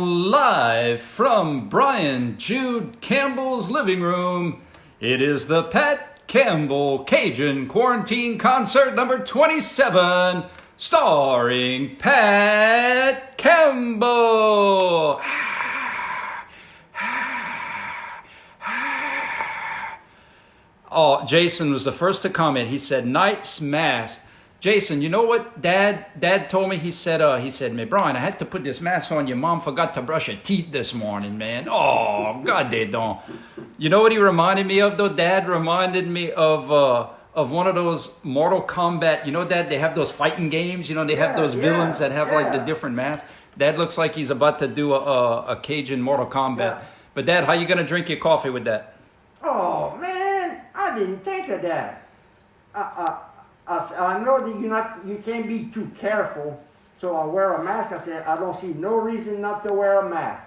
Live from Brian Jude Campbell's living room, it is the Pat Campbell Cajun Quarantine Concert number 27, starring Pat Campbell. Oh, Jason was the first to comment. He said, "Nice mask." Jason, you know what Dad told me? He said, "Man, Brian, I had to put this mask on. Your mom forgot to brush her teeth this morning, man." Oh, God, they don't. You know what he reminded me of, though? Dad reminded me of one of those Mortal Kombat. You know, Dad, they have those fighting games. You know, they have those villains that have like the different masks. Dad looks like he's about to do a Cajun Mortal Kombat. Yeah. But Dad, how you gonna drink your coffee with that? Oh man, I didn't think of that. I know that you can't be too careful, so I wear a mask. I said, I don't see no reason not to wear a mask.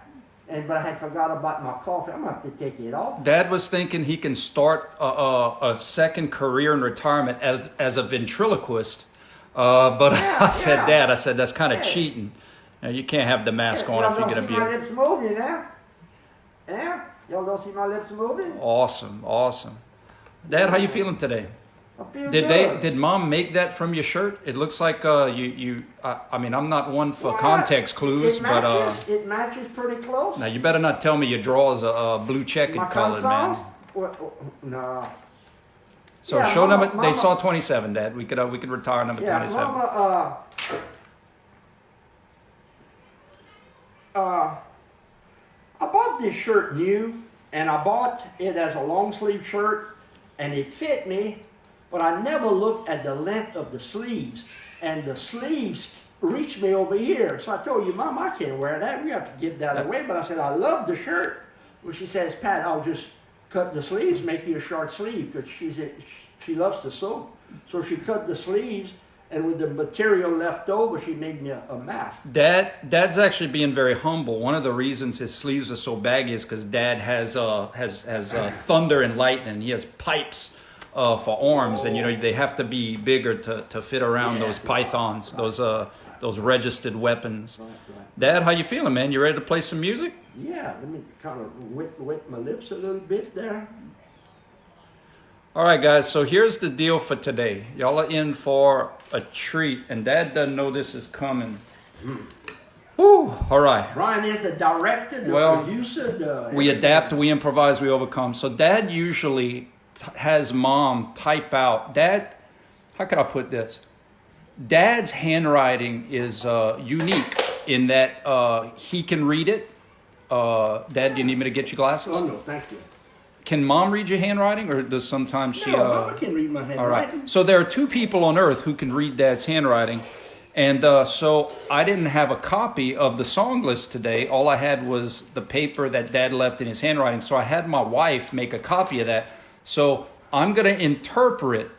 But I had forgot about my coffee. I'm going to have to take it off. Dad was thinking he can start a second career in retirement as a ventriloquist. But I said, Dad, that's kind of cheating. Now, you can't have the mask on if you're going to be... Y'all don't see my lips moving, huh? Yeah? Y'all don't see my lips moving? Awesome. Dad, how you feeling today? Did Mom make that from your shirt? It looks like I mean, I'm not one for context clues, but it matches pretty close. Now you better not tell me your drawers are blue checkered colored, man. No. So yeah, show Mama, they saw 27, Dad. We could retire number 27. Mama, I bought this shirt new, and I bought it as a long sleeve shirt, and it fit me. But I never looked at the length of the sleeves, and the sleeves reached me over here. So I told you, Mom, I can't wear that. We have to give that away. But I said, I love the shirt. Well, she says, Pat, I'll just cut the sleeves, make you a short sleeve, because she loves to sew. So she cut the sleeves, and with the material left over, she made me a mask. Dad's actually being very humble. One of the reasons his sleeves are so baggy is because Dad has thunder and lightning. He has pipes. For arms, and you know they have to be bigger to fit around those pythons, those registered weapons. Dad, how you feeling, man? You ready to play some music? Yeah, let me kind of wet my lips a little bit there. All right, guys. So here's the deal for today. Y'all are in for a treat, and Dad doesn't know this is coming. Woo! All right. Brian is the director, the producer. We adapt, we improvise, we overcome. So Dad usually has Mom type out. Dad, how could I put this? Dad's handwriting is unique in that he can read it. Dad, do you need me to get you glasses? Oh, no, thank you. Can Mom read your handwriting, or does sometimes she... No, Mama can read my handwriting. All right. So there are two people on earth who can read Dad's handwriting. And so I didn't have a copy of the song list today. All I had was the paper that Dad left in his handwriting. So I had my wife make a copy of that. So I'm going to interpret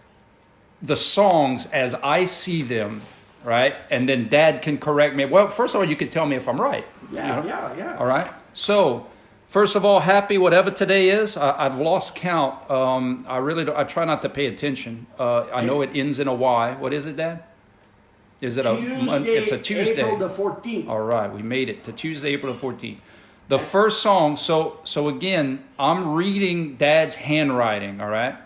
the songs as I see them, right? And then Dad can correct me. Well, first of all, you can tell me if I'm right. Yeah. All right. So, first of all, happy whatever today is. I've lost count. I really don't, I try not to pay attention. I know it ends in a Y. What is it, Dad? Is it it's a Tuesday. April the 14th. All right. We made it to Tuesday, April the 14th. The first song, so again, I'm reading Dad's handwriting, all right?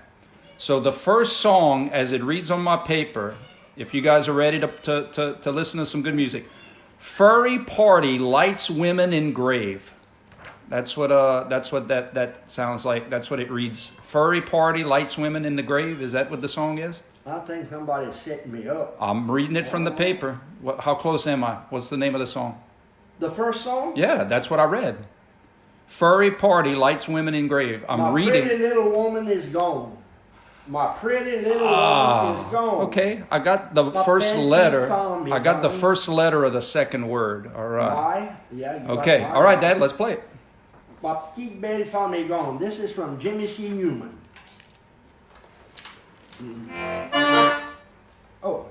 So the first song, as it reads on my paper, if you guys are ready to listen to some good music, Furry Party Lights Women in Grave. That's what that sounds like. That's what it reads. Furry Party Lights Women in the Grave. Is that what the song is? I think somebody's setting me up. I'm reading it from the paper. How close am I? What's the name of the song? The first song? Yeah, that's what I read. Furry Party Lights Women in Grave. I'm reading. My pretty little woman is gone. My pretty little woman is gone. Okay, I got the first letter. I got the first letter of the second word. All right. Okay. All right, Dad, let's play it. My petite belle femme est gone. This is from Jimmy C. Newman. Oh.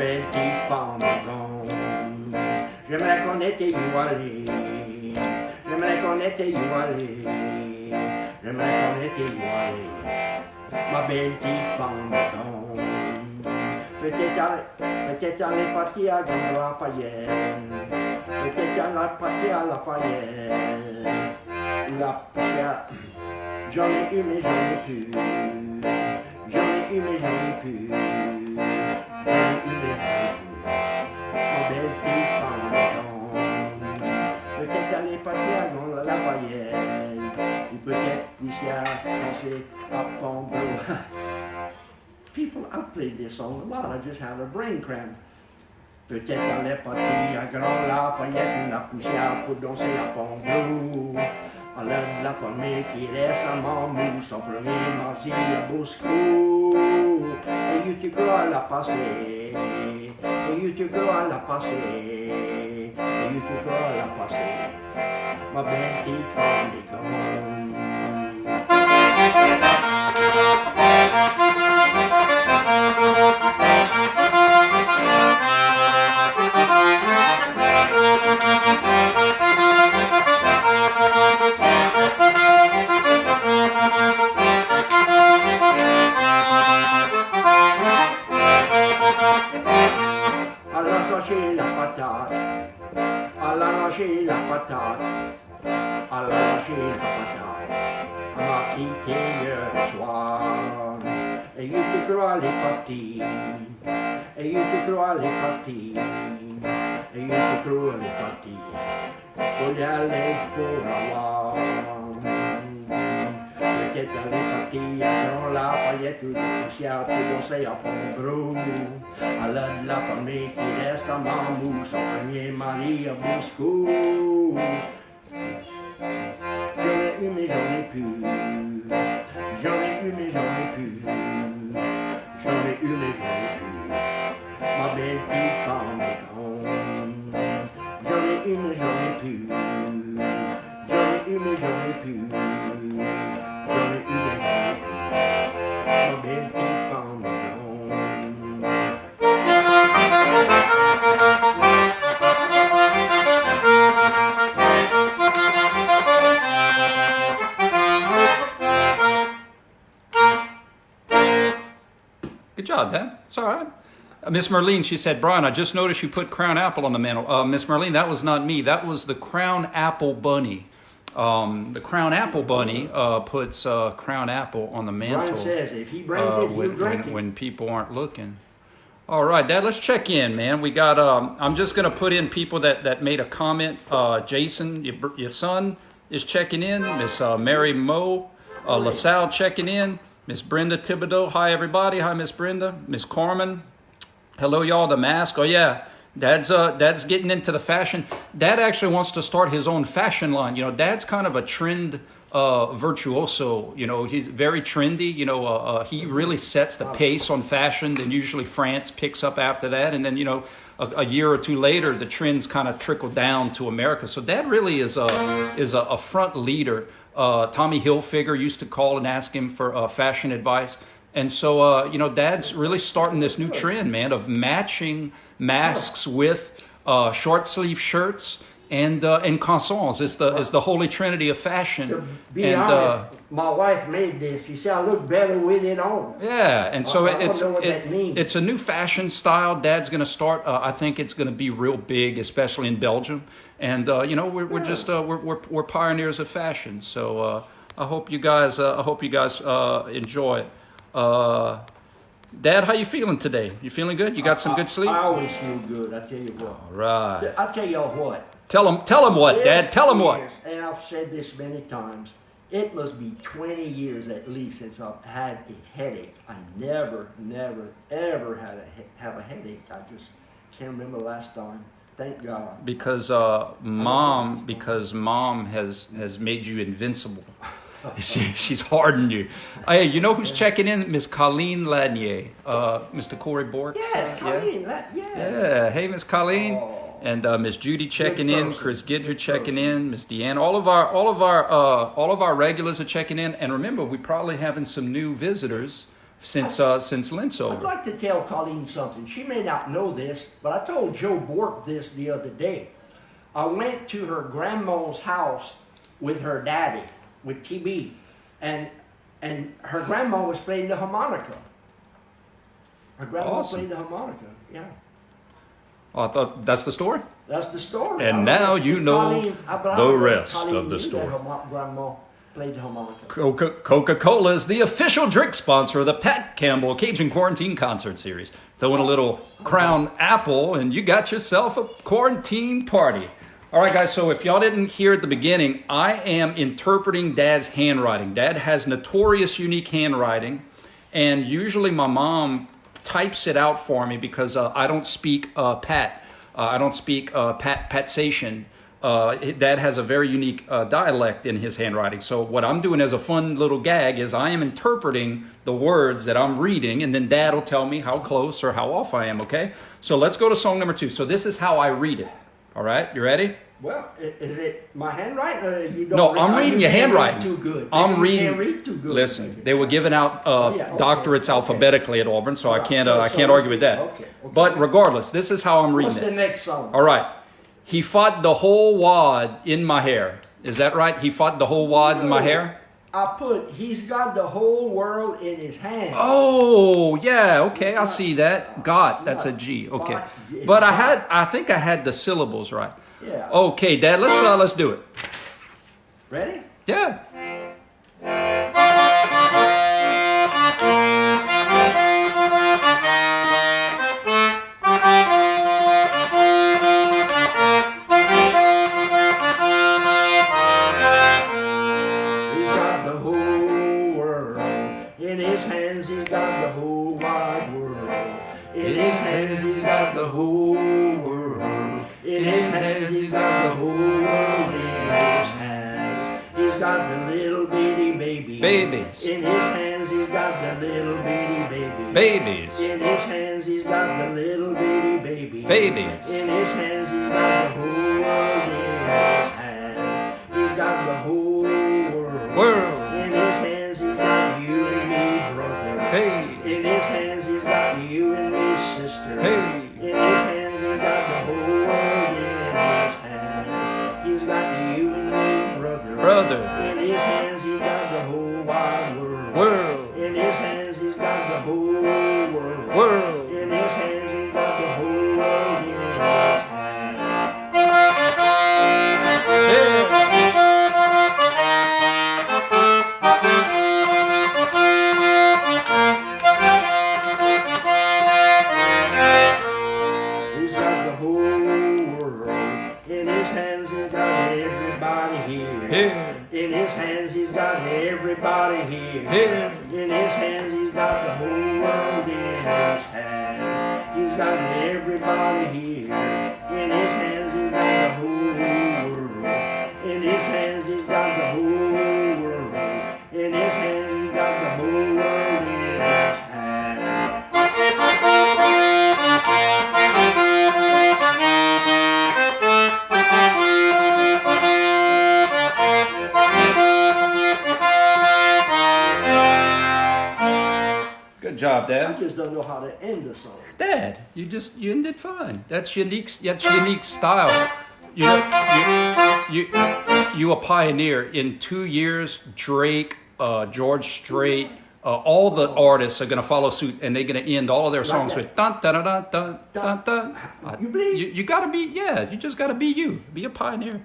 belle petite femme est grande. J'aimerais qu'on était où aller. J'aimerais qu'on était où aller. J'aimerais qu'on était où aller. Ma belle petite femme est grande. Peut-être aller partir à Grande Lafayette. Peut-être aller partir à Lafayette. La poussière. J'en ai eu mais j'en ai plus. J'en ai eu mais j'en ai plus. J'en ai eu mais j'en ai plus. Ma belle petite femme est grande. Peut-être aller partir à Grande Lafayette. Ou peut-être poussière penser à Pombo. People, I've played this song a lot, I just have a brain cramp. Peut-être aller partir à Grande Lafayette, la poussière pour danser à Pombo. À l'heure de la famille qui récemment mou, son premier mardi à Bosco. Et you tu crois la passer, et you tu crois la passer, et you tu crois la passer. Ma belle petite femme est grande. La patate, à la lâcher la patate, à la lâcher la patate, à m'a quitté hier soir. Et you te crois les parties, et you te crois les parties, et you te crois les parties, pour y aller pour avoir. Peut-être aller partir à Grande Lafayette ou de poussière pour danser à Pombo. À l'heure de la famille qui reste à Mamou, son premier mari à Bosco. J'en ai eu mais j'en ai plus. J'en ai eu mais j'en ai plus. J'en ai eu mais j'en ai plus. Ma belle petite femme est grande. J'en ai eu mais j'en ai plus. J'en ai eu mais j'en ai plus. J'en ai eu mais j'en ai plus. Ma belle petite femme est grande. Good job, Dad. It's all right. Miss Merlene, she said, Brian, I just noticed you put Crown Apple on the mantle. Miss Merlene, that was not me. That was the Crown Apple Bunny. The Crown Apple Bunny puts Crown Apple on the mantle. Brian says if he brings it, he'll drink it. When people aren't looking. All right, Dad, let's check in, man. We got, I'm just going to put in people that made a comment. Jason, your son, is checking in. Miss Mary Moe LaSalle checking in. Miss Brenda Thibodeau. Hi, everybody. Hi, Miss Brenda. Miss Carmen. Hello, y'all. The mask. Oh, yeah. Dad's getting into the fashion. Dad actually wants to start his own fashion line. You know, Dad's kind of a trend virtuoso. You know, he's very trendy. You know, he really sets the pace on fashion. Then usually France picks up after that. And then, you know, a year or two later, the trends kind of trickle down to America. So Dad really is a front leader. Tommy Hilfiger used to call and ask him for fashion advice. And so, you know, Dad's really starting this new trend, man, of matching masks with short sleeve shirts and cansons. It's the holy trinity of fashion. To be honest, my wife made this. She said I look better with it on. Yeah, and so I don't know what that means. It's a new fashion style. Dad's going to start. I think it's going to be real big, especially in Belgium. And you know, we're just we're pioneers of fashion. So I hope you guys enjoy it. Dad, how you feeling today? You feeling good? You got some good sleep? I always feel good. I tell you what. All right. I tell y'all what. Tell him what, Dad. Tell him what. And I've said this many times. It must be 20 years at least since I've had a headache. I never, ever have a headache. I just can't remember the last time. Thank God. Because mom has made you invincible. She's hardened you. Hey, you know who's checking in? Miss Colleen Lanier, Mr. Corey Borks. Yes, Colleen. Yeah. Yes. Yeah. Hey, Miss Colleen. Oh. And Miss Judy checking in, Chris Gidry checking in, Miss Deanne. All of our regulars are checking in. And remember, we're probably having some new visitors since Lent's I'd over. like to tell Colleen something. She may not know this, but I told Joe Bork this the other day. I went to her grandma's house with her daddy, with TB, and her grandma was playing the harmonica. Her grandma Awesome. played the harmonica, yeah. Oh, I thought that's the story. That's the story. And now you know the rest of the story. Her grandma played the harmonica. Coca-Cola is the official drink sponsor of the Pat Campbell Cajun Quarantine Concert Series. Throwing a little Crown Apple, and you got yourself a quarantine party. All right, guys, so if y'all didn't hear at the beginning, I am interpreting Dad's handwriting. Dad has notorious unique handwriting, and usually my mom types it out for me because I don't speak Pat. I don't speak Patsation. Dad has a very unique dialect in his handwriting. So what I'm doing as a fun little gag is I am interpreting the words that I'm reading, and then Dad will tell me how close or how off I am, okay? So let's go to song number 2. So this is how I read it. All right, you ready? Well, is it my handwriting? Or you don't No, I'm reading your handwriting. Too good. I'm Maybe reading. You can't read too good. Listen, they were giving out okay, doctorates alphabetically at Auburn, so I can't argue with that. Okay. But regardless, this is how I'm reading What's it. the next song? All right. He fought the whole wad in my hair. Is that right? He fought the whole wad in my hair? I put, he's got the whole world in his hand. Oh, yeah, okay, I see that. Got, that's a G, okay. But I think I had the syllables right. Yeah. Okay, Dad, let's do it. Ready? Yeah. He's got the whole world in his hands. He's got the whole wide world in his hands. He's got the whole world in his hands. He's got the whole world in his hands. He's got the little bitty baby. Babies. In his hands. He's got the little bitty baby. Babies. In his hands. He's got the little bitty baby. Babies. In his hands. He's got the whole world in his hands. He's got the whole World. in his hands. He's got you and me, brother. Hey. In his hands. He's got you and me, sister. Hey. In his hands. He's got the whole world in his hands. He's got you and me, brother. Brother. In his hands. He's got the whole wide world. World. In his hands. He's got the whole world. World. In his hands. He's got the whole world in his hands. He's got the whole world in his hands. He's got everybody here. Here. In his hands, he's got everybody here. Here. In his hands, he's got the whole world in his hands. He's got everybody here. In his hands, he's got the whole world. In his hands, he's got the whole world. In his hands, he's got the whole world in his hands. Good job, I Dad. just don't know how to end the song. Dad, you ended fine. That's unique style. You a pioneer. In 2 years, Drake, George Strait, all the artists are gonna follow suit, and they're gonna end all of their songs with dun dun dun dun dun dun. You believe? You gotta be, you just gotta be you. Be a pioneer.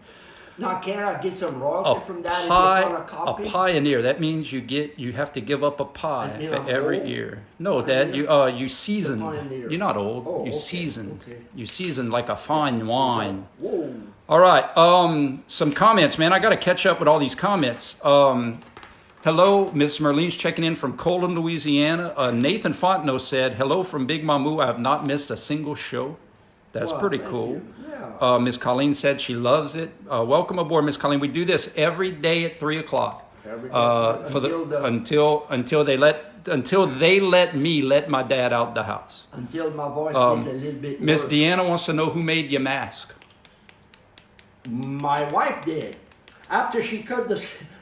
Now, can I get some royalty from that if you want a copy? A pioneer. That means you have to give up a pie And for I'm every old? year. No, Dad, you seasoned. pioneer. You're not old. Oh, you okay, seasoned. okay. You seasoned like a fine wine. Whoa. All right. Some comments, man. I got to catch up with all these comments. Hello, Miss Merlene's checking in from Colon, Louisiana. Nathan Fontenot said, "Hello from Big Mamu. I have not missed a single show." That's Wow, pretty thank cool. you. Yeah. Miss Colleen said she loves it. Welcome aboard, Miss Colleen. We do this every day at 3:00. Every day. Until they let me let my dad out the house. Until my voice gets a little bit Miss worse. Deanna wants to know who made your mask. My wife did. After she cut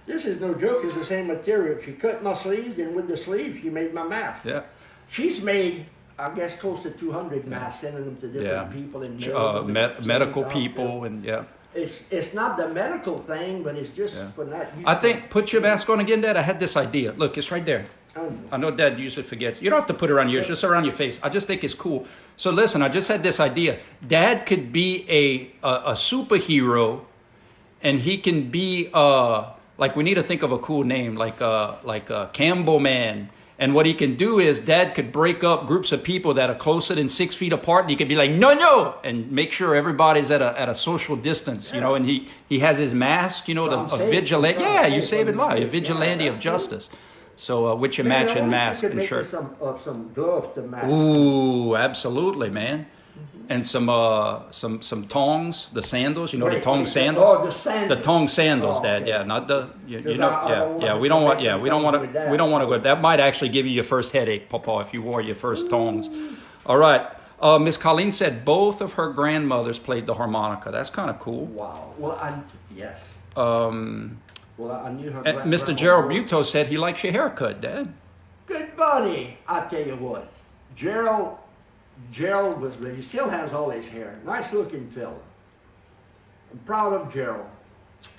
This is no joke. It's the same material. She cut my sleeves, and with the sleeves, she made my mask. Yeah. She's made, I guess, close to 200 masks, sending them to different people in medical people, and It's not the medical thing, but it's just for that. I think, put your mask on again, Dad. I had this idea. Look, it's right there. I know Dad usually forgets. You don't have to put it around yours, just around your face. I just think it's cool. So listen, I just had this idea. Dad could be a superhero, and he can be like, we need to think of a cool name, like Campbell Man. And what he can do is Dad could break up groups of people that are closer than 6 feet apart, and he could be like, no, and make sure everybody's at a social distance, you know, and he has his mask, you know, a vigilante. Yeah, you save it live, a vigilante of justice. So with your matching mask and shirt. Some gloves to match. Ooh, absolutely, man. And some tongs, the sandals, you know, the tong sandals. Oh, the sandals. The tong sandals, Dad. Yeah, not the you know. We don't want to go. That might actually give you your first headache, Papa, if you wore your first tongs. All right. Miss Colleen said both of her grandmothers played the harmonica. That's kind of cool. Wow. Well, yes. Well, I knew her. And Mr. Gerald Buto said he likes your haircut, Dad. Good buddy. I tell you what, Gerald was, he still has all his hair. Nice looking fella. I'm proud of Gerald.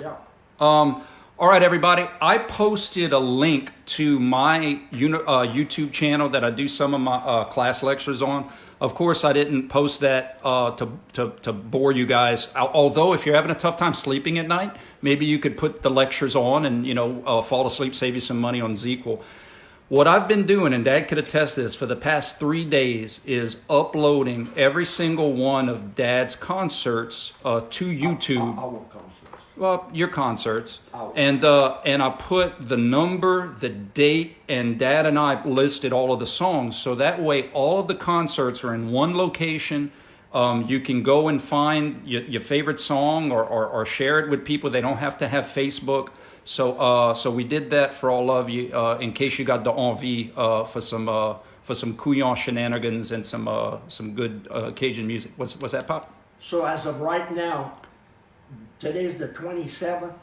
Yeah. All right, everybody. I posted a link to my YouTube channel that I do some of my class lectures on. Of course, I didn't post that to bore you guys. Although, if you're having a tough time sleeping at night, maybe you could put the lectures on and, you know, fall asleep, save you some money on ZQL. What I've been doing, and Dad could attest this, for the past 3 days is uploading every single one of Dad's concerts to YouTube. Our concerts. Well, your concerts. And I put the number, the date, and Dad and I listed all of the songs. So that way all of the concerts are in one location. You can go and find your favorite song or share it with people. They don't have to have Facebook. So we did that for all of you in case you got the envie for some couillon shenanigans and some good Cajun music. What's that, Pop? So as of right now, today's the 27th.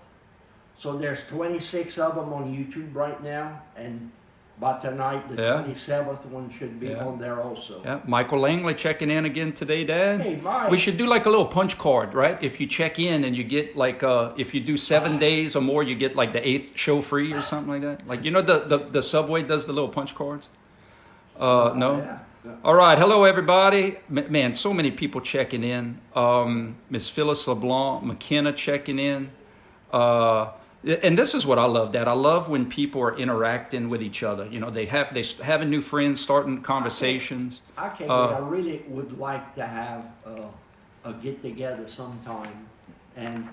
So there's 26 of them on YouTube right now, and by tonight the 27th one should be on there also. Yeah, Michael Langley checking in again today, Dad. Hey, Mike. We should do like a little punch card, right? If you check in and you get like, if you do 7 days or more, you get like the 8th show free or something like that. Like, you know, the Subway does the little punch cards. No. Yeah. All right. Hello, everybody. Man, so many people checking in. Miss Phyllis LeBlanc, McKenna checking in. And this is what I love, Dad. I love when people are interacting with each other. You know, they having new friends, starting conversations. I can't wait. I really would like to have a get together sometime, and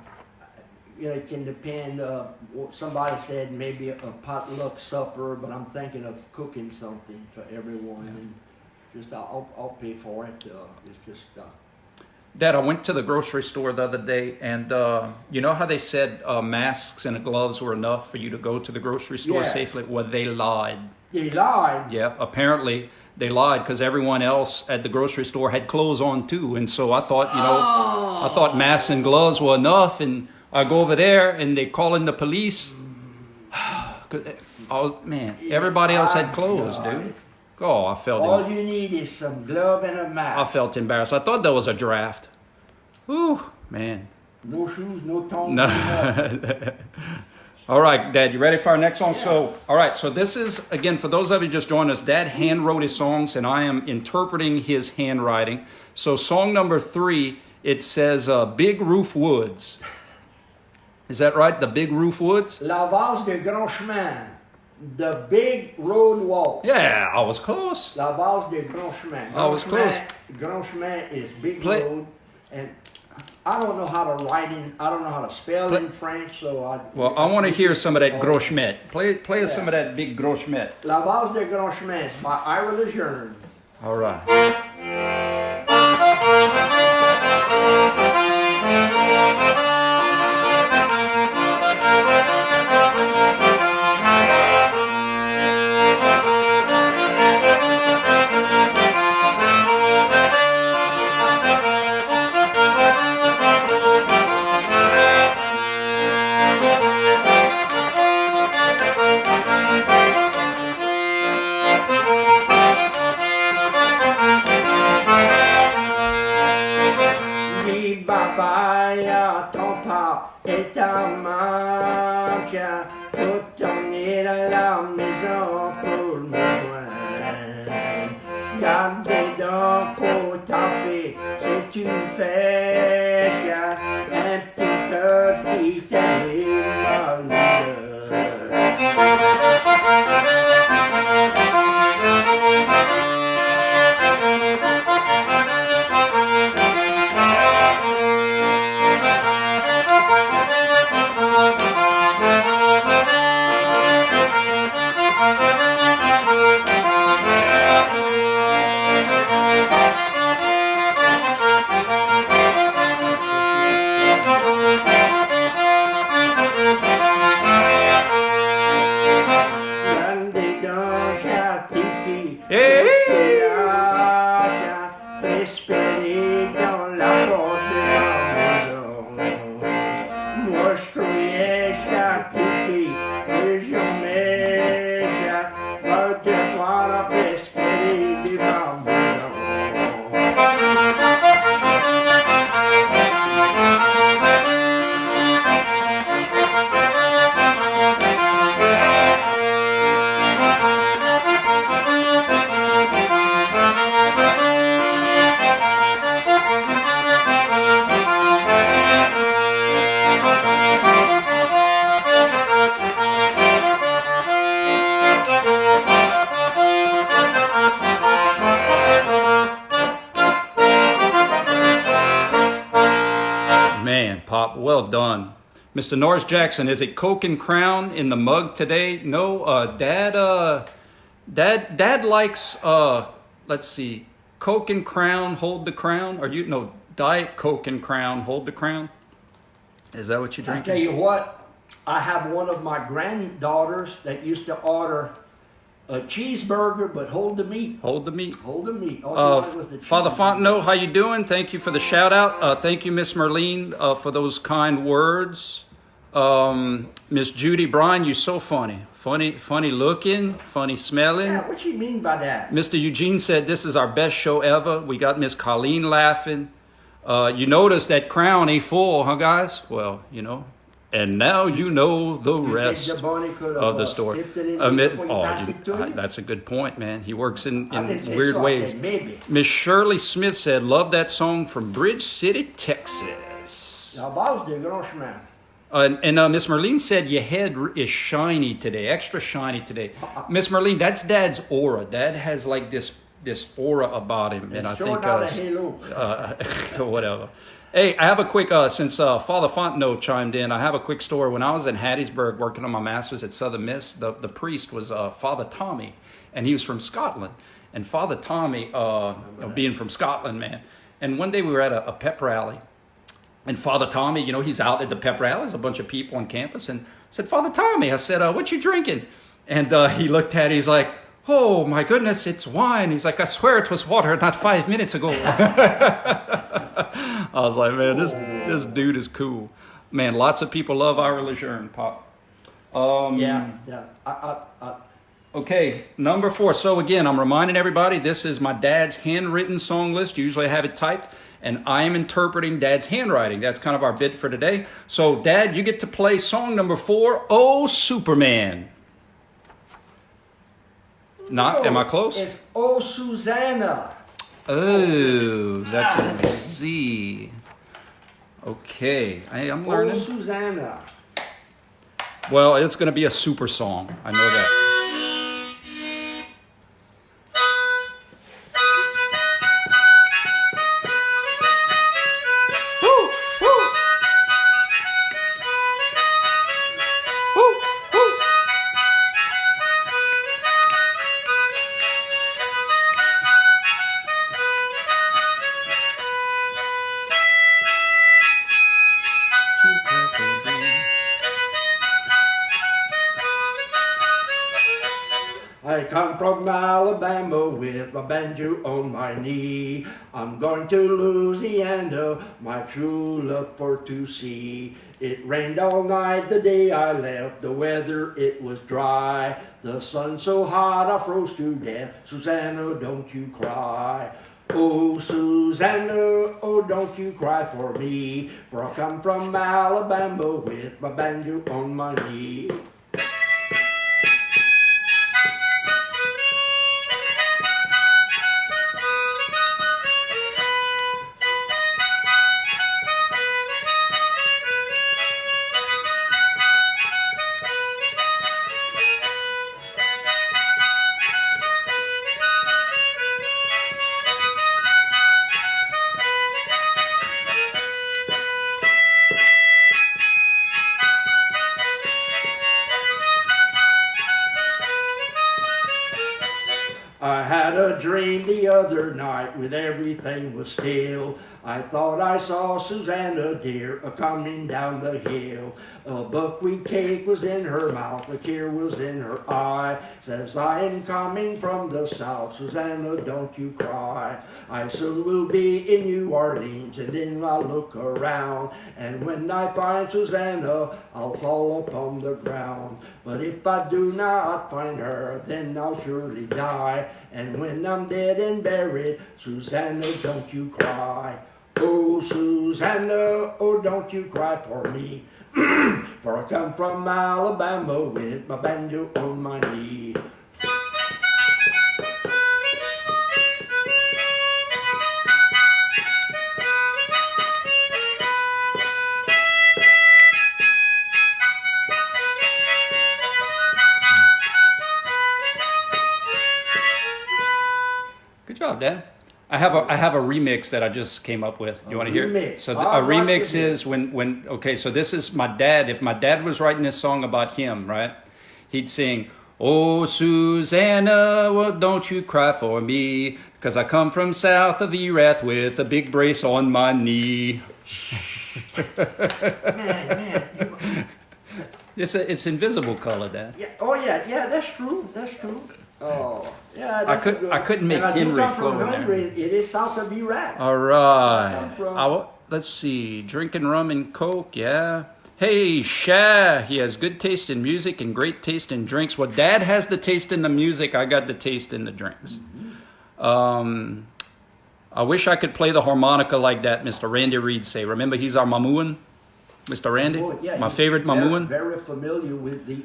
you know, it can depend. Somebody said maybe a potluck supper, but I'm thinking of cooking something for everyone, and just I'll pay for it. It's just. Dad, I went to the grocery store the other day, and you know how they said masks and gloves were enough for you to go to the grocery store safely? Well, they lied. They lied? Yeah, apparently they lied because everyone else at the grocery store had clothes on too. And so I thought, you know, I thought masks and gloves were enough. And I go over there, and they call in the police. Everybody else had clothes, dude. Oh, I felt all you need is some glove and a mask. I felt embarrassed. I thought that was a draft. Ooh, man. No shoes, no tongs. No. All right, Dad, you ready for our next song? Yeah. So, all right, so this is, again, for those of you just joined us, Dad hand wrote his songs, and I am interpreting his handwriting. So song number 3, it says Big Roof Woods. Is that right? The Big Roof Woods? La Valse de Grand Chemin. The Big Road Waltz. Yeah, I was close. La Valse de Grand Chemin. I was close. Grand Chemin is big road, and I don't know how to write in. I don't know how to spell in French, so I. Well, I want to hear some of that Gros Chemin. Play some of that big Gros Chemin. La Valse de Grand Chemin is by Ira Lejeune. All right. et ta mancha, tout ton nez dans la maison pour me joindre. Gardez donc pour ta fille, si tu fais un petit cœur qui t'aime malheureux. Well done. Mr. Norris Jackson, is it Coke and Crown in the mug today? No, Dad likes, let's see, Coke and Crown, hold the crown, or Diet Coke and Crown, hold the crown? Is that what you're drinking? I tell you what, I have one of my granddaughters that used to order a cheeseburger, but hold the meat. Hold the meat. Hold the meat. All she wanted was the Father cheese. Fontenot, how you doing? Thank you for the shout out. Thank you, Miss Merlene, for those kind words. Miss Judy Bryan, you're so funny. Funny looking, funny smelling. Yeah, what you mean by that? Mr. Eugene said this is our best show ever. We got Miss Colleen laughing. You notice that crown ain't full, huh, guys? Well, And now you know the rest of the story. That's a good point, man. He works in weird ways. Miss Shirley Smith said, love that song from Bridge City, Texas. And Miss Merlene said, your head is shiny today, extra shiny today. Miss Merlene, that's Dad's aura. Dad has like this aura about him. And I think, whatever. Hey, I have a quick, since Father Fontenot chimed in, I have a quick story. When I was in Hattiesburg working on my master's at Southern Miss, the priest was Father Tommy, and he was from Scotland. And Father Tommy, being from Scotland, man, and one day we were at a pep rally, and Father Tommy, he's out at the pep rally, there's a bunch of people on campus, and I said, Father Tommy, I said, what you drinking? And he looked at it, he's like, oh my goodness, it's wine. He's like, I swear it was water not 5 minutes ago. I was like, man, this dude is cool. Man, lots of people love our Lejeune, Pop. Okay, number 4. So again, I'm reminding everybody, this is my dad's handwritten song list. Usually I have it typed, and I am interpreting Dad's handwriting. That's kind of our bit for today. So Dad, you get to play song number 4, Oh Superman. Am I close? It's Oh Susanna. Oh, that's a Z. Okay, I'm learning. Oh Susanna. Well, it's going to be a super song. I know that. I come from Alabama with my banjo on my knee. I'm going to Louisiana, my true love for to see. It rained all night the day I left, the weather it was dry. The sun so hot I froze to death, Susanna don't you cry. Oh, Susanna, oh, don't you cry for me, for I come from Alabama with my banjo on my knee. I had a dream the other night when everything was still. I thought I saw Susanna dear a-coming down the hill. A buckwheat cake was in her mouth, a tear was in her eye. Says, I am coming from the south, Susanna, don't you cry. I soon will be in New Orleans, and then I'll look around. And when I find Susanna, I'll fall upon the ground. But if I do not find her, then I'll surely die. And when I'm dead and buried, Susanna, don't you cry. Oh, Susanna, oh, don't you cry for me. For I come from Alabama with my banjo on my knee. Good job, Dad. I have a remix that I just came up with. You want to hear it? So I a like remix it. is when okay, so this is my dad. If my dad was writing this song about him, right? He'd sing, "Oh, Susanna, well, don't you cry for me, 'cause I come from south of Erath with a big brace on my knee." Man. It's invisible color, Dad. Yeah, oh yeah, that's true. Oh, yeah. I couldn't make Henry flow in there. It is south of Iraq. All right. Let's see. Drinking rum and coke, yeah. Hey, Sha, he has good taste in music and great taste in drinks. Well, Dad has the taste in the music. I got the taste in the drinks. I wish I could play the harmonica like that, Mr. Randy Reed say. Remember, he's our Mamuan, Mr. Randy? Oh, yeah, my he's favorite Mamuan. Very familiar with the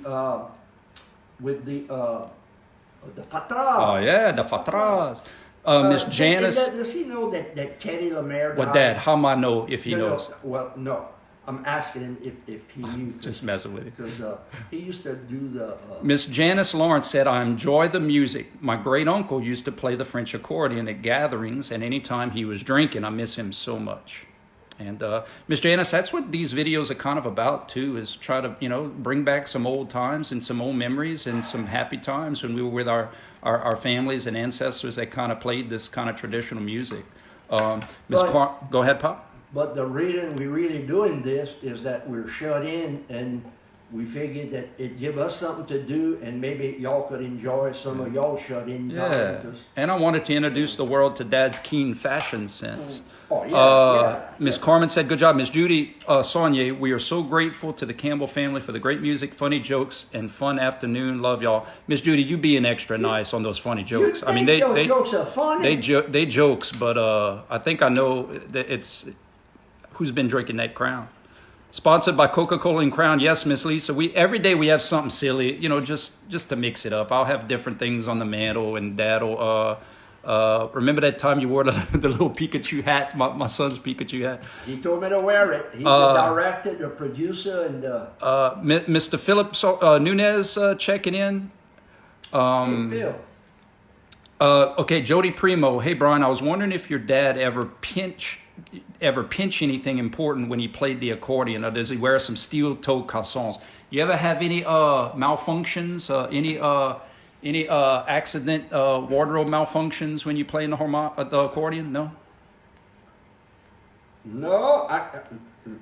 fatras. Oh, yeah, the fatras. Miss Janice. Does he know that Teddy Lemare died? Well, Dad, how am I know if he knows? No. I'm asking him if he knew. Just messing with you. Because he used to do the... Miss Janice Lawrence said, I enjoy the music. My great uncle used to play the French accordion at gatherings, and anytime he was drinking, I miss him so much. And Miss Janice, that's what these videos are kind of about too, is try to, bring back some old times and some old memories and some happy times when we were with our families and ancestors that kind of played this kind of traditional music. Go ahead, Pop. But the reason we're really doing this is that we're shut in, and we figured that it'd give us something to do, and maybe y'all could enjoy some of y'all shut in time. Yeah, and I wanted to introduce the world to Dad's keen fashion sense. Oh, yeah. Miss Carmen said, good job. Miss Judy Saunier, we are so grateful to the Campbell family for the great music, funny jokes, and fun afternoon. Love y'all. Miss Judy, you being extra nice on those funny jokes. You think those jokes are funny? They jokes, but I think I know that it's who's been drinking that Crown. Sponsored by Coca-Cola and Crown. Yes, Miss Lisa. Every day we have something silly, just to mix it up. I'll have different things on the mantle, and Dad'll remember that time you wore the little Pikachu hat, my son's Pikachu hat? He told me to wear it. He's the director, the producer, and Mr. Philip Nunez checking in. Phil. Okay, Jody Primo. Hey, Brian, I was wondering if your dad ever pinch anything important when he played the accordion, or does he wear some steel-toe cassons? You ever have any malfunctions, any accident wardrobe malfunctions when you play in the accordion? No? No,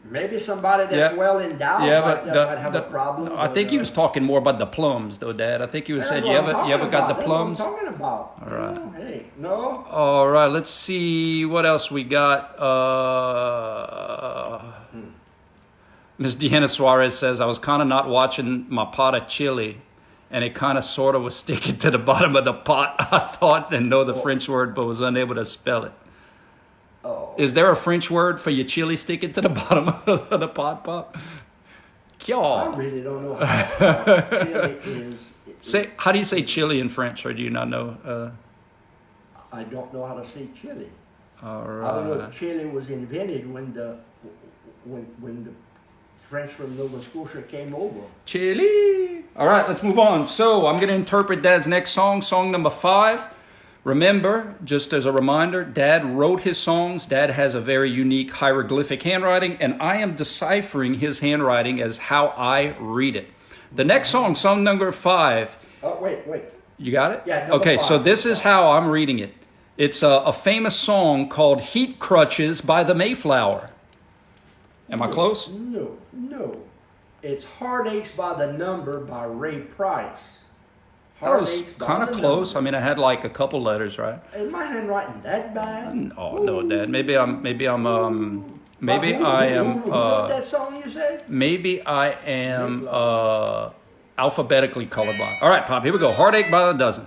maybe somebody that's well endowed might have a problem. No, I think he was talking more about the plums, though, Dad. I think he was saying, you ever got the plums? That's what I'm talking about. All right. Oh, hey, no. All right, let's see what else we got. Ms. Deanna Suarez says, I was kind of not watching my pot of chili and it kind of sort of was sticking to the bottom of the pot, I thought, and know the French word, but was unable to spell it. Oh. Is there a French word for your chili sticking to the bottom of the pot, Pop? I really don't know how chili is. How do you say chili in French, or do you not know? I don't know how to say chili. All I don't know right. if chili was invented when the French from Nova Scotia came over. Chili. All right, let's move on. So I'm going to interpret Dad's next song, song number 5. Remember, just as a reminder, Dad wrote his songs. Dad has a very unique hieroglyphic handwriting, and I am deciphering his handwriting as how I read it. The next song, song number 5. Oh, wait. You got it? Yeah. Okay, 5. so this is how I'm reading it. It's a famous song called Heat Crutches by the Mayflower. Am I close? No. It's Heartaches by the Number by Ray Price. That was kind of close. I mean, I had like a couple letters, right? Is my handwriting that bad? Oh no, Dad. Maybe I am. Who wrote that song you said? Maybe I am alphabetically colorblind. All right, Pop. Here we go. Heartache by the dozen.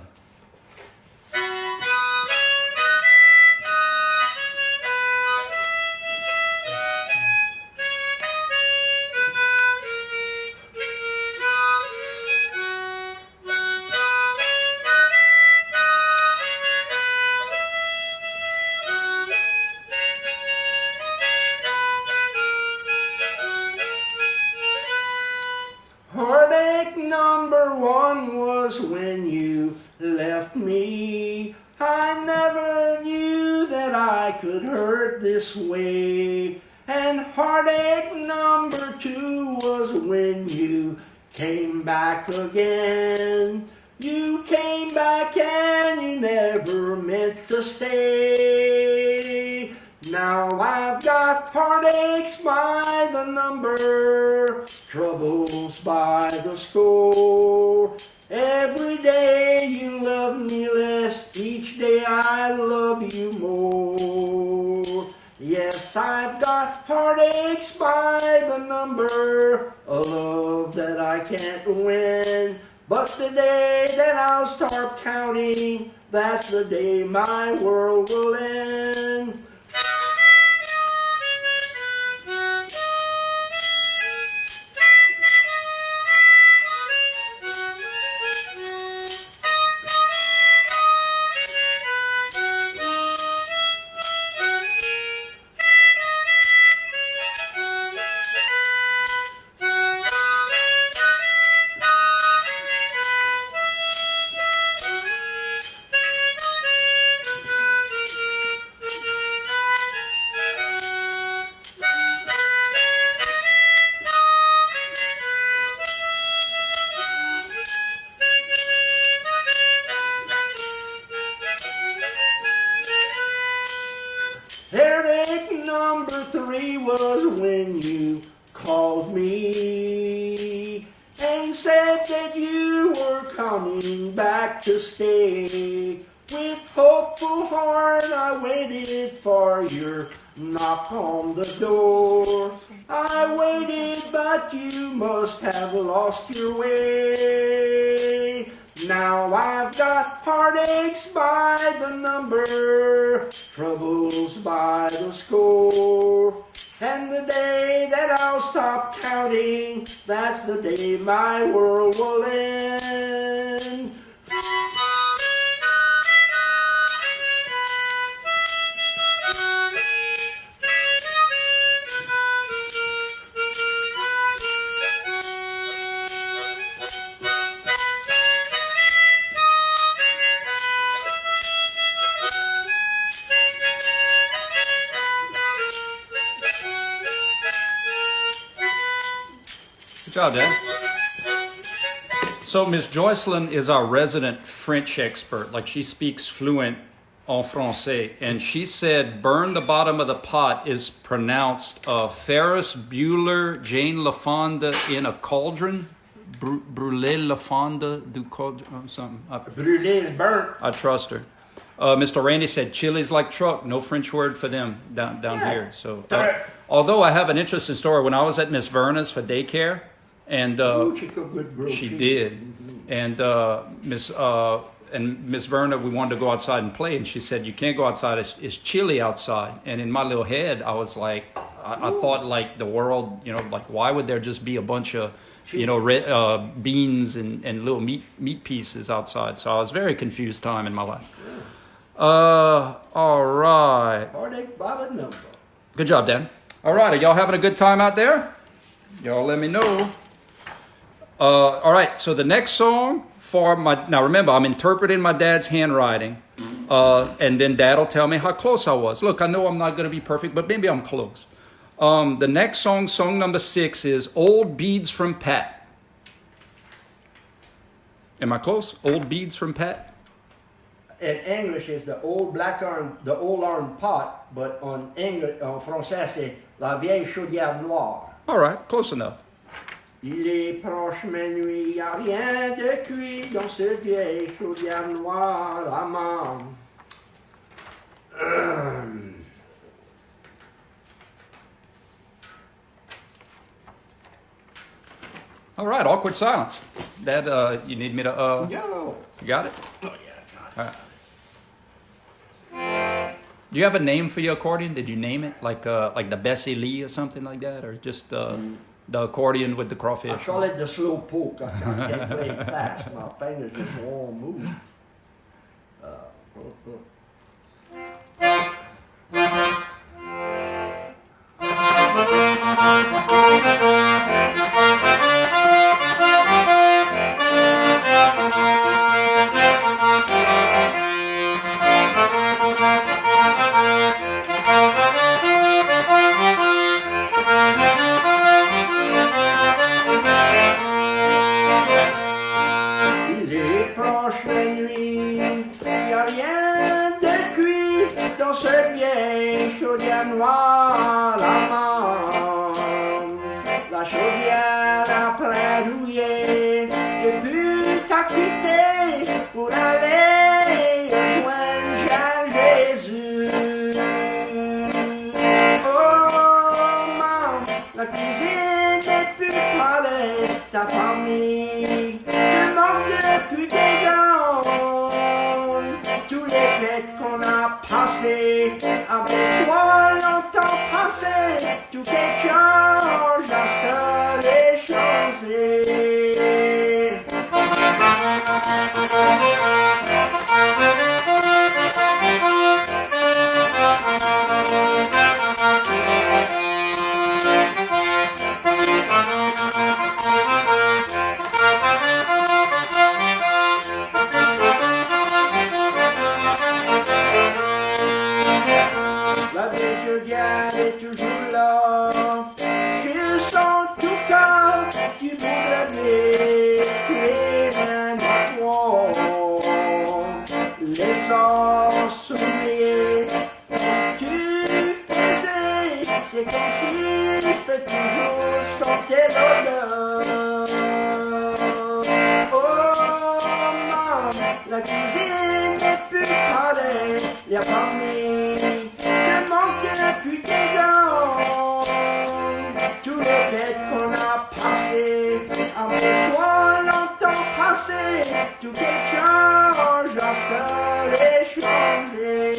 Heartache number 1 was when you left me. I never knew that I could hurt this way. And heartache number 2 was when you came back again. You came back and you never meant to stay. Now I've got heartaches by the number, troubles by the score. Every day you love me less, each day I love you more. Yes, I've got heartaches by the number, a love that I can't win. But the day that I'll start counting, that's the day my world will end. Heartache number 3 was when you called me and said that you were coming back to stay. With hopeful heart I waited for your knock on the door. I waited, but you must have lost your way. Now I've got heartaches by the number, troubles by the score. And the day that I'll stop counting, that's the day my world will end. Good job, Dad. So Miss Joycelyn is our resident French expert. Like, she speaks fluent en français. And she said, burn the bottom of the pot is pronounced Ferris Bueller, Jane LaFonda in a cauldron. Brûler la fonda du cauldron, something. Brûler is burnt. I trust her. Mr. Randy said, chili's like truck. No French word for them down here. So, although I have an interesting story. When I was at Miss Verna's for daycare, and She cooked good grilled she cheese. did. Mm-hmm. And Miss Verna, we wanted to go outside and play, and she said, "You can't go outside. It's chilly outside." And in my little head, I was like, I thought like the world, like why would there just be a bunch of beans and little meat pieces outside? So I was very confused time in my life. All right. Heartache by the number. Good job, Dan. All right, are y'all having a good time out there? Y'all let me know. All right, so the next song now remember, I'm interpreting my dad's handwriting, and then Dad will tell me how close I was. Look, I know I'm not going to be perfect, but maybe I'm close. The next song number 6, is Old Beads from Pat. Am I close? Old Beads from Pat? In English, it's the old iron pot, but en français, c'est la vieille chaudière noire. All right, close enough. Il est proche minuit, y a rien de cuit dans cette vieille chaudière noire à main. Oh, All right, awkward silence. Dad, you need me to, No. You got it? Oh, yeah, I got it. All right. Do you have a name for your accordion? Did you name it? Like the Bessie Lee or something like that? Or just the accordion with the crawfish? I call it the slow poke. I can't play it fast. My fingers just won't move. Avec toi longtemps passé, tout est change, l'instant est changé. La vie je garde est toujours là. Je sens tout quand tu voudrais m'écrire un toi. Laissant s'oublier. Tu faisais, c'est comme si tu peux toujours sentir l'odeur. Oh maman, la cuisine n'est plus parée, la famille. Je manque depuis des ans. Tous les fêtes qu'on a passées, avec toi longtemps passé, tout est change, encore est changé.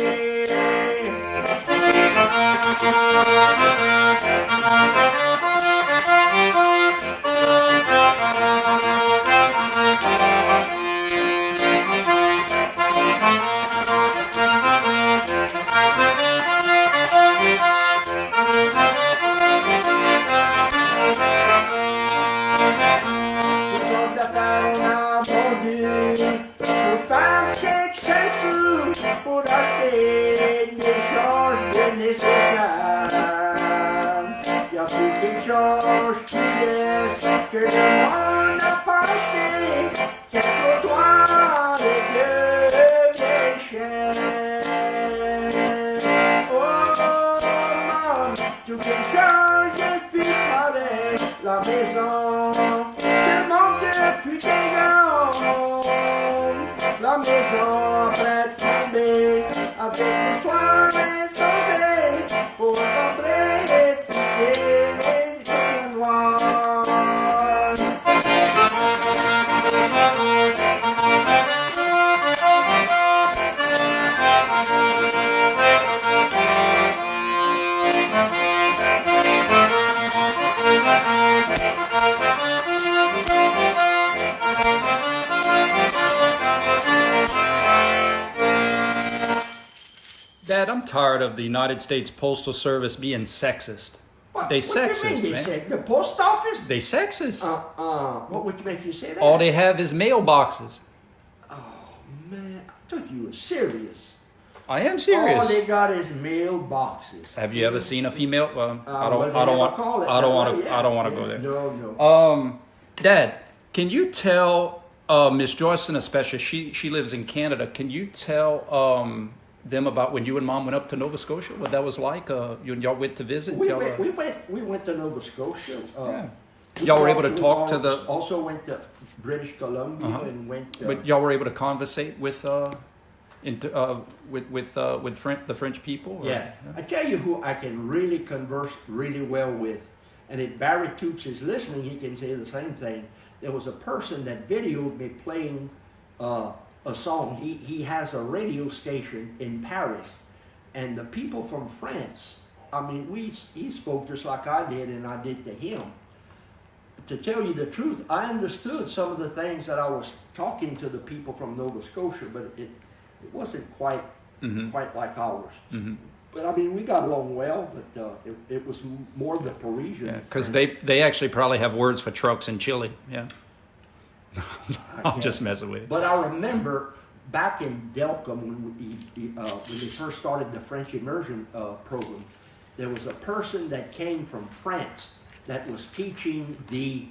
Pour acheter des changes nécessaires. Il y a plus d'échanges qui laissent que le monde a passé. Qu'est-ce toi les vieux chiens. Oh maman, tout change depuis pareil la maison. Je manque depuis des ans. La maison après tomber, avec toi tombée, pour rentrer quitter les choses noires. Dad, I'm tired of the United States Postal Service being sexist. They sexist, you mean, man. The post office? They sexist. What would make you say that? All they have is mailboxes. Oh man, I thought you were serious. I am serious. All they got is mailboxes. Have you ever seen a female? Well, I well, don't want. call it I don't that want way, to. yeah. I don't want to go Yeah, there. No. Dad, can you tell Miss Joycelyn, especially she lives in Canada? Can you tell them about when you and Mom went up to Nova Scotia? What that was like? You and y'all went to visit. We went to Nova Scotia. Y'all were able to talk to the. Also went to British Columbia and went. But y'all were able to conversate with the French people. Or? Yes, I tell you who I can really converse really well with, and if Barry Toops is listening, he can say the same thing. There was a person that videoed me playing a song. He has a radio station in Paris, and the people from France, I mean, he spoke just like I did and I did to him. To tell you the truth, I understood some of the things that I was talking to the people from Nova Scotia, but it wasn't quite like ours. Mm-hmm. But I mean, we got along well, but it was more the Parisian. Yeah, because they actually probably have words for trucks in Chile. Yeah. I'm just messing with you. But I remember back in Delcom when they first started the French immersion program, there was a person that came from France that was teaching the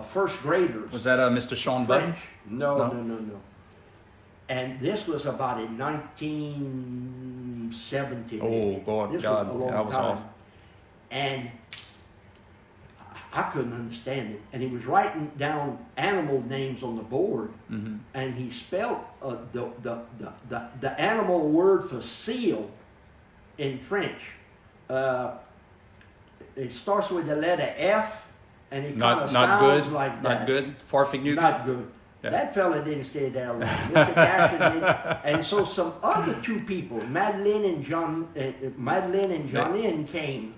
first graders. Was that Mr. Sean Button? French? No. And this was about in 1970. Oh, God, this God, was a long I was time. off. And I couldn't understand it. And he was writing down animal names on the board, and he spelled the animal word for seal in French. It starts with the letter F, and it kind of sounds like that. Not good. Farfignugan. Not good. Yeah. That fella didn't stay there long. Mr. Cashin did, and so some other two people, Madeleine and Janine, came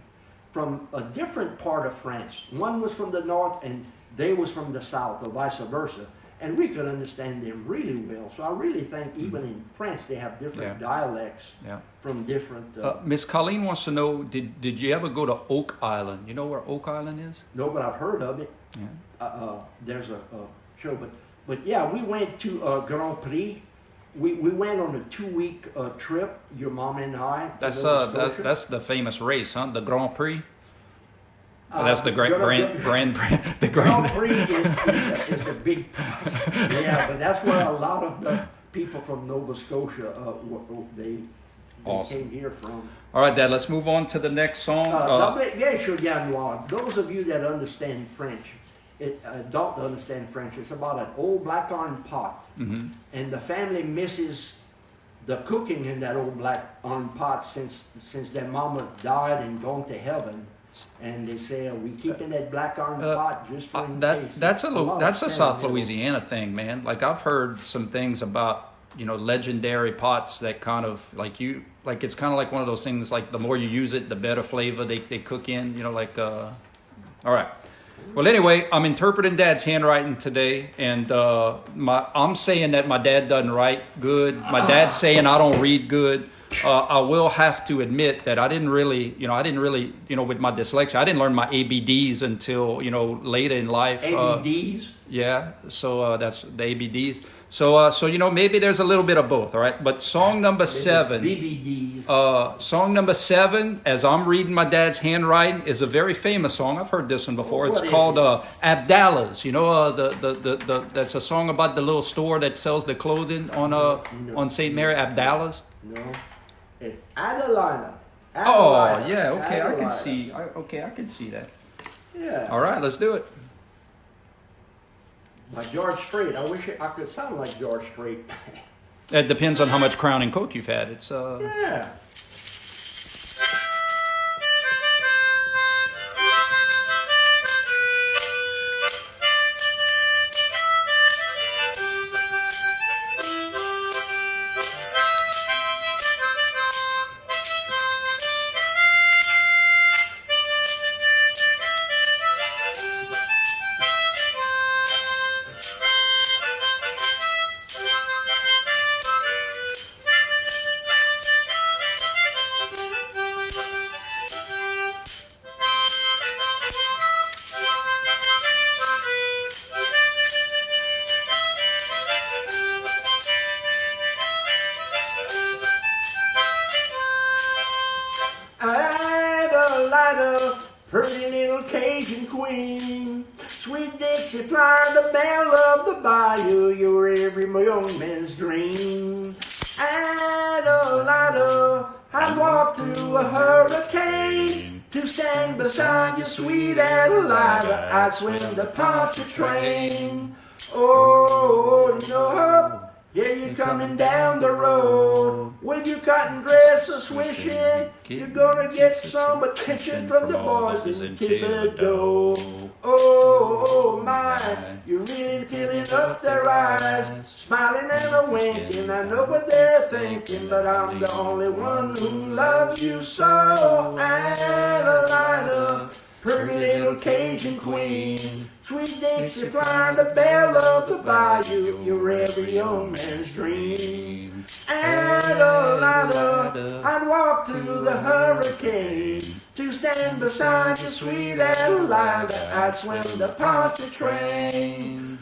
from a different part of France. One was from the north, and they was from the south, or vice versa. And we could understand them really well. So I really think even in France they have different dialects from different. Miss Colleen wants to know: Did you ever go to Oak Island? You know where Oak Island is? No, but I've heard of it. Yeah. There's a show, but yeah, we went to Grand Prix. We went on a 2-week trip. Your mom and I. That's the famous race, huh? The Grand Prix. That's the Grand the Grand Prix is the big prize. Yeah, but that's where a lot of the people from Nova Scotia they came here from. All right, Dad. Let's move on to the next song. Those of you that understand French, don't understand French. It's about an old black iron pot, and the family misses the cooking in that old black iron pot since their mama died and gone to heaven. And they say, we keeping that black iron pot just for case. That's a South Louisiana thing, man. Like I've heard some things about, legendary pots that kind of it's kind of like one of those things, like the more you use it, the better flavor they cook in, all right. Well, anyway, I'm interpreting Dad's handwriting today, and I'm saying that my dad doesn't write good. My dad's saying I don't read good. I will have to admit that I didn't really, with my dyslexia, I didn't learn my ABDs until, later in life. ABDs? Yeah, so that's the ABDs. So maybe there's a little bit of both, all right? But song number 7. BVDs. Song number 7, as I'm reading my dad's handwriting, is a very famous song. I've heard this one before. It's called Adalida's. That's a song about the little store that sells the clothing on St. Mary, Adalida's. No. It's Adalida. Oh, yeah, okay, Adalida. I can see that. Yeah. All right, let's do it. By George Strait. I wish I could sound like George Strait. It depends on how much Crown and Coke you've had. It's Yeah. Adalida, pretty little Cajun queen. Sweet Dixie Flower, the belle of the bayou, you're every young man's dream. Adalida, I'd walk through a hurricane to stand beside you, sweet Adalida. I'd swim the Pontchartrain. Oh, no, yeah, you're coming down the road with your cotton dress a swishing. You're gonna get some attention from the boys in Thibodeau. Oh, my, you're really filling up their eyes, smiling and a winking. I know what they're thinking, but I'm the only one who loves you so. Adalida, pretty little Cajun queen. Sweet Dixie Flower, the belle of the bayou, you're every young man's dream. Adalida, I'd walk through the hurricane to stand beside you, sweet Adalida. I'd swim the Pontchartrain.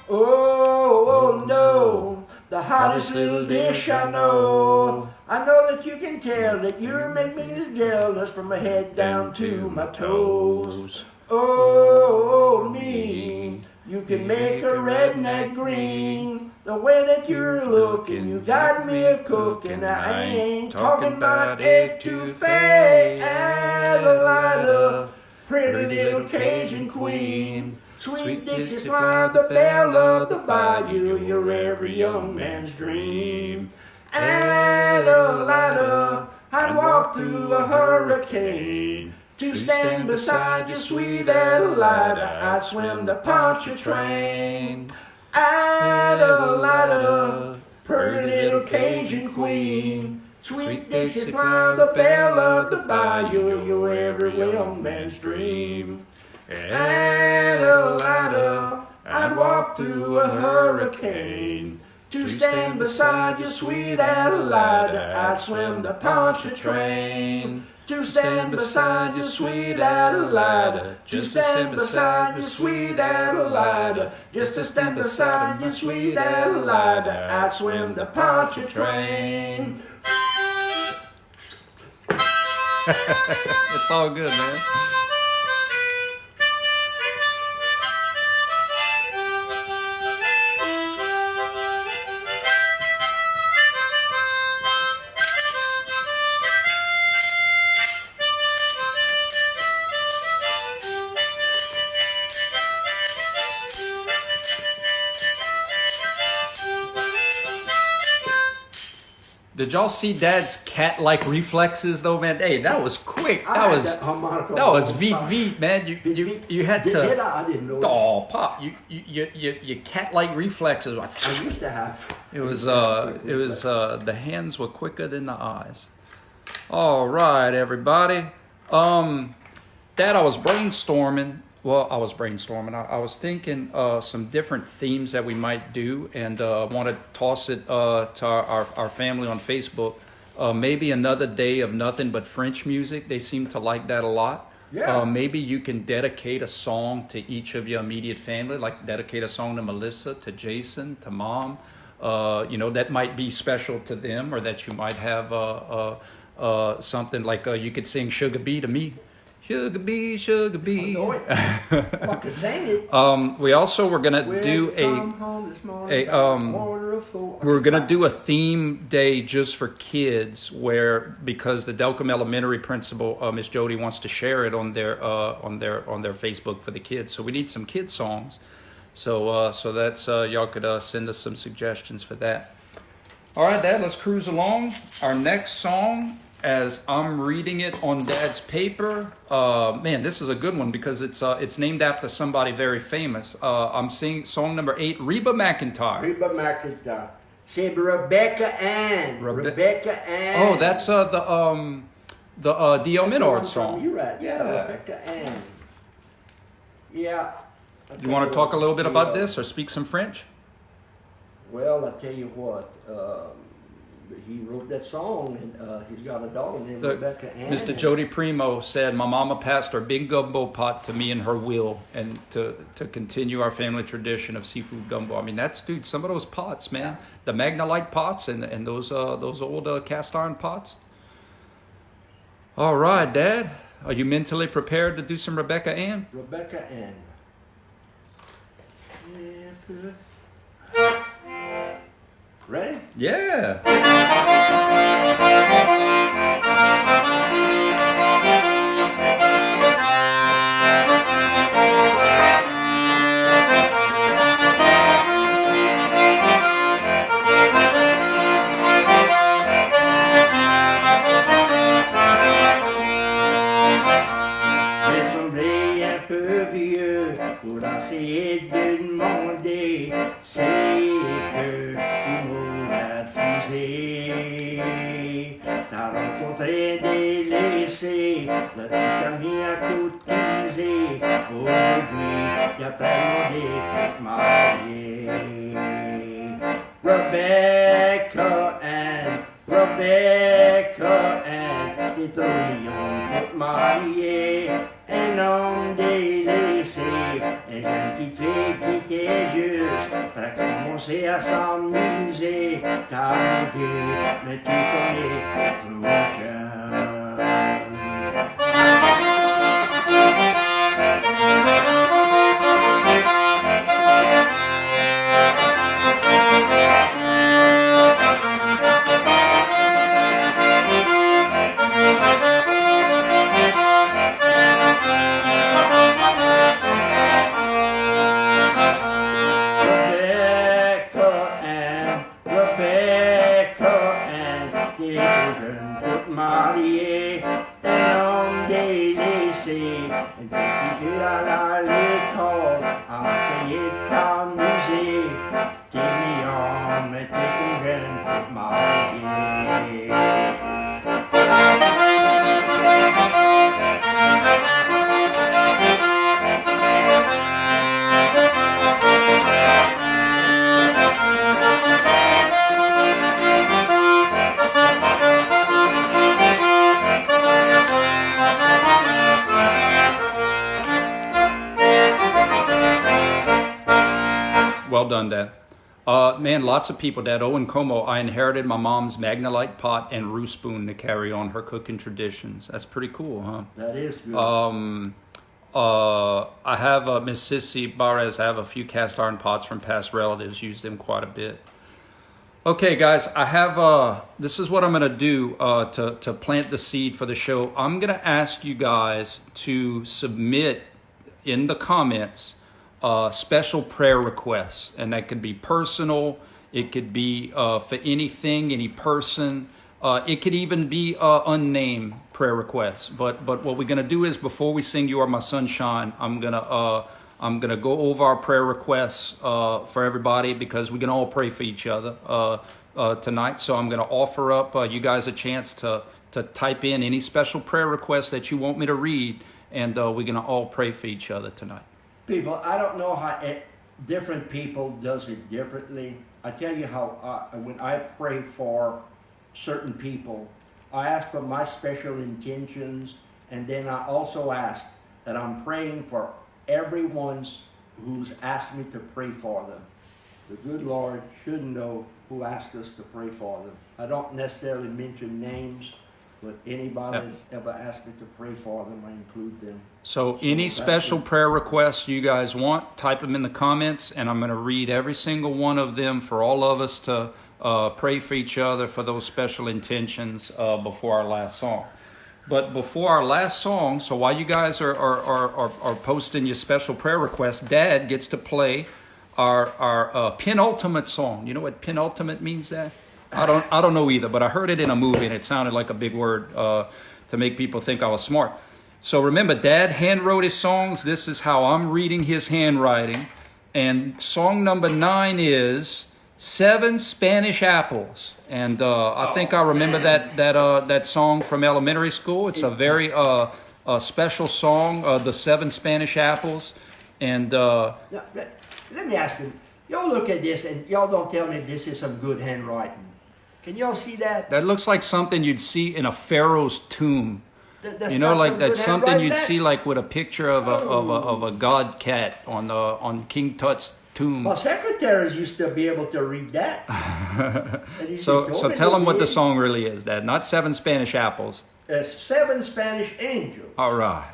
Oh, no, the hottest little dish I know. I know that you can tell that you make me jealous from my head down to my toes. Oh, me, you can make a redneck green. The way that you're looking, you got me a cooking. I ain't talking about etouffee. Adalida, pretty little Cajun queen. Sweet Dixie Flower, the belle of the bayou, you're every young man's dream. Adalida, I'd walk through a hurricane to stand beside you, sweet Adalida. I'd swim the Pontchartrain. Adalida, pretty little Cajun queen. Sweet Dixie Flower, the belle of the bayou, you're every young man's dream. Adalida, I'd walk through a hurricane to stand beside you, sweet Adalida. I'd swim the Pontchartrain to stand beside you, sweet Adalida. Just to stand beside you, sweet Adalida. Just to stand beside you, sweet Adalida. I'd swim the Pontchartrain. It's all good, man. Did y'all see Dad's cat-like reflexes, though, man? Hey, that was quick. That was veet, man. You had to. Did I? I didn't know. Oh, Pop, you cat-like reflexes. I used to have. It was the hands were quicker than the eyes. All right, everybody. Dad, I was brainstorming. Well, I was thinking some different themes that we might do, and want to toss it to our family on Facebook. Maybe another day of nothing but French music. They seem to like that a lot. Yeah. Maybe you can dedicate a song to each of your immediate family, like dedicate a song to Melissa, to Jason, to Mom. That might be special to them, or that you might have something like you could sing "Sugar Bee" to me. Sugar bee, sugar bee. I could sing it. We also were gonna do we're gonna do a theme day just for kids, because the Delcombe Elementary principal, Miss Jody, wants to share it on their Facebook for the kids. So we need some kid songs. So that's y'all could send us some suggestions for that. All right, Dad, let's cruise along. Our next song, as I'm reading it on Dad's paper, man, this is a good one because it's named after somebody very famous. I'm singing song number 8, Reba McEntire. Reba McEntire. Say Rebecca Ann. Rebecca Ann. Oh, that's the D.L. Menard song. You're right. Yeah, Rebecca Ann. Yeah. You want to talk a little bit about this or speak some French? Well, I tell you what. he wrote that song, and he's got a daughter named Rebecca Ann. Mr. Jody Primo said, my mama passed her big gumbo pot to me in her will, and to continue our family tradition of seafood gumbo. I mean, that's, dude, some of those pots, man. Yeah. The Magnolite pots and those old cast iron pots. All right, Dad. Are you mentally prepared to do some Rebecca Ann? Rebecca Ann. Ready? Yeah. Rebecca Ann, ti troviamo mariée, un homme délaissé, et un petit fait qui était juste, pour commencer à s'amuser, car mais tu connais trop cher. Well done, Dad. Man, lots of people, Dad. Owen Como, I inherited my mom's Magnolite pot and roux spoon to carry on her cooking traditions. That's pretty cool, huh? That is good. I have Miss Sissy Barres. I have a few cast iron pots from past relatives. Use them quite a bit. Okay, guys, I have, this is what I'm going to do to plant the seed for the show. I'm going to ask you guys to submit in the comments special prayer requests, and that could be personal. It could be for anything, any person. It could even be unnamed prayer requests. But what we're gonna do is, before we sing "You Are My Sunshine," I'm gonna go over our prayer requests for everybody, because we can all pray for each other tonight. So I'm gonna offer up you guys a chance to type in any special prayer requests that you want me to read, and we're gonna all pray for each other tonight. People, I don't know how different people does it differently. I tell you how when I pray for certain people, I ask for my special intentions, and then I also ask that I'm praying for everyone who's asked me to pray for them. The good Lord should know who asked us to pray for them. I don't necessarily mention names, but anybody that's ever asked me to pray for them, I include them. So any special prayer requests you guys want, type them in the comments, and I'm going to read every single one of them for all of us to pray for each other for those special intentions before our last song. But before our last song, so while you guys are posting your special prayer requests, Dad gets to play our penultimate song. You know what penultimate means, Dad? I don't know either, but I heard it in a movie and it sounded like a big word to make people think I was smart. So remember, Dad hand wrote his songs. This is how I'm reading his handwriting. And song number 9 is 7 Spanish Apples. And I think I remember that song from elementary school. It's a very special song, the 7 Spanish Apples. And now, let me ask you, y'all look at this and y'all don't tell me this is some good handwriting. Can y'all see that? That looks like something you'd see in a pharaoh's tomb. That's You know, not like some that's good something handwriting, you'd that? see like with a picture of a god cat on King Tut's tomb. Well, secretaries used to be able to read that. And he'd So be so going tell them to what the read. song really is, Dad. Not 7 Spanish apples. There's 7 Spanish angels. All right.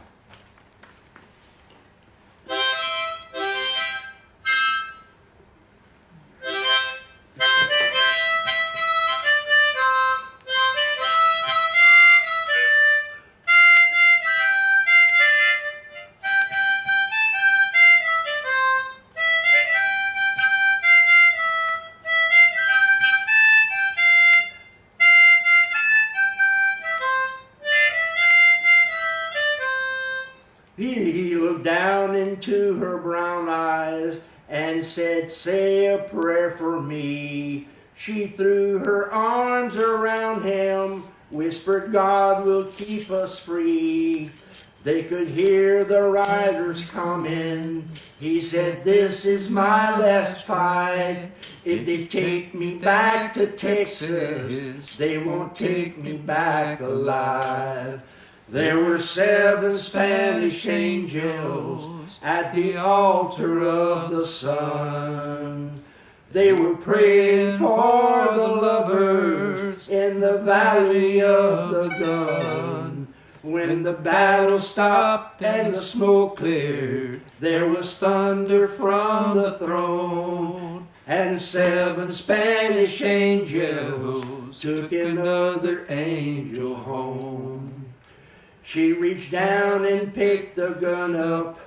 He looked down into her brown eyes and said, "Say a prayer for me." She threw her arms around him, whispered, "God will keep us free." They could hear the riders coming. He said, "This is my last fight. If they take me back to Texas, they won't take me back alive." There were 7 Spanish angels at the altar of the sun. They were praying for the lovers in the valley of the gun. When the battle stopped and the smoke cleared, there was thunder from the throne. And 7 Spanish angels took another angel home. She reached down and picked the gun up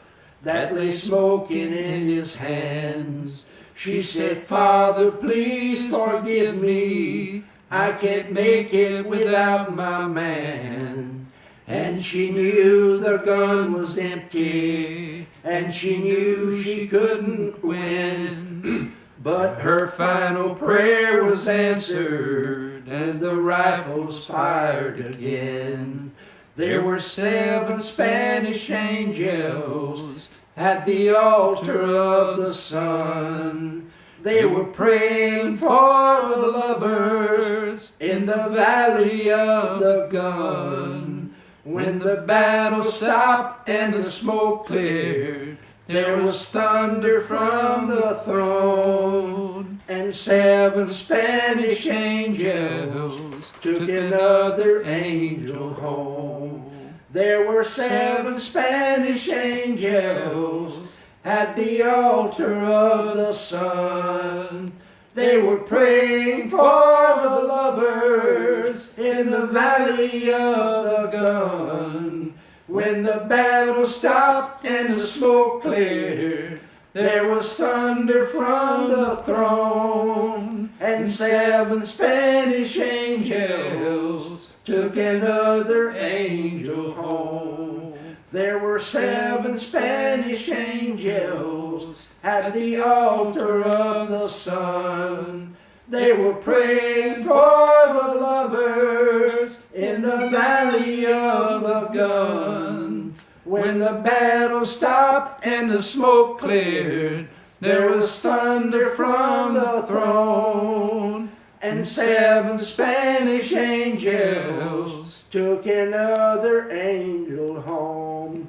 that lay smoking in his hands. She said, "Father, please forgive me. I can't make it without my man." And she knew the gun was empty, and she knew she couldn't win. But her final prayer was answered, and the rifles fired again. There were 7 Spanish angels at the altar of the sun. They were praying for the lovers in the valley of the gun. When the battle stopped and the smoke cleared, there was thunder from the throne. And 7 Spanish angels took another angel home. There were 7 Spanish angels at the altar of the sun. They were praying for the lovers in the valley of the gun. When the battle stopped and the smoke cleared, there was thunder from the throne. And 7 Spanish angels took another angel home. There were 7 Spanish angels at the altar of the sun. They were praying for the lovers in the valley of the gun. When the battle stopped and the smoke cleared, there was thunder from the throne. And 7 Spanish angels took another angel home.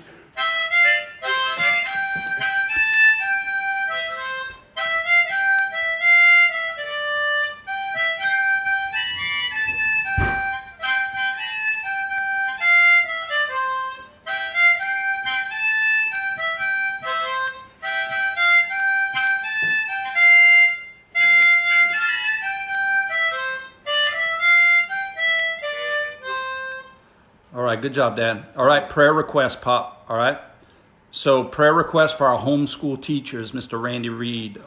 All right, good job, Dad. All right, prayer request, Pop. All right. So prayer request for our homeschool teachers, Mr. Randy Reed,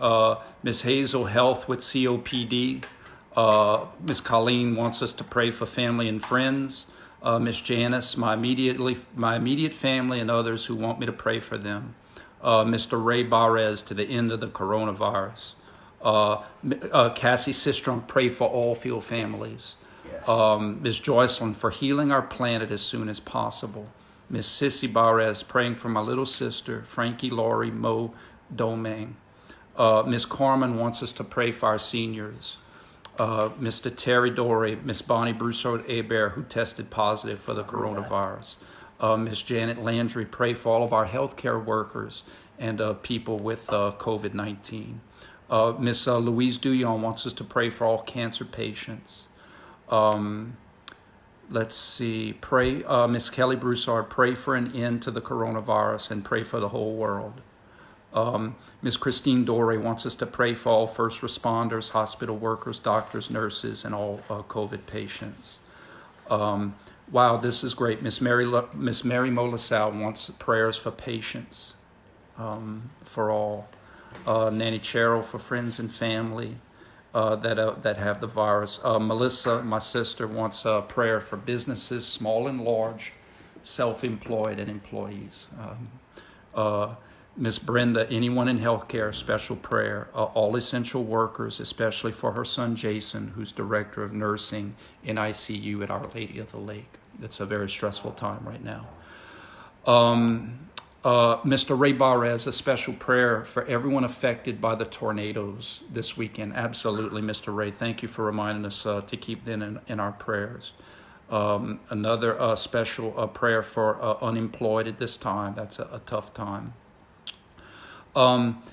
Miss Hazel, health with COPD. Miss Colleen wants us to pray for family and friends. Miss Janice, my immediate family and others who want me to pray for them. Mr. Ray Barres, to the end of the coronavirus. Cassie Sistrom, pray for all field families. Ms. Joycelyn, for healing our planet as soon as possible. Miss Sissy Barres, praying for my little sister, Frankie Laurie Mo Domingue. Miss Carmen wants us to pray for our seniors. Mr. Terry Dorey, Miss Bonnie Broussard-Hebert, who tested positive for the coronavirus. Miss Janet Landry, pray for all of our healthcare workers and people with COVID-19. Miss Louise Duyon wants us to pray for all cancer patients. Let's see, pray, Miss Kelly Broussard, pray for an end to the coronavirus and pray for the whole world. Ms. Christine Dorey wants us to pray for all first responders, hospital workers, doctors, nurses, and all COVID patients. Wow, this is great. Miss Mary Molasau wants prayers for patients, for all. Nanny Cheryl for friends and family that have the virus. Melissa, my sister, wants a prayer for businesses, small and large, self-employed and employees. Miss Brenda, anyone in healthcare, special prayer. All essential workers, especially for her son Jason, who's director of nursing in ICU at Our Lady of the Lake. It's a very stressful time right now. Mr. Ray Barres, a special prayer for everyone affected by the tornadoes this weekend. Absolutely, Mr. Ray. Thank you for reminding us to keep them in our prayers. Another special prayer for unemployed at this time. That's a tough time.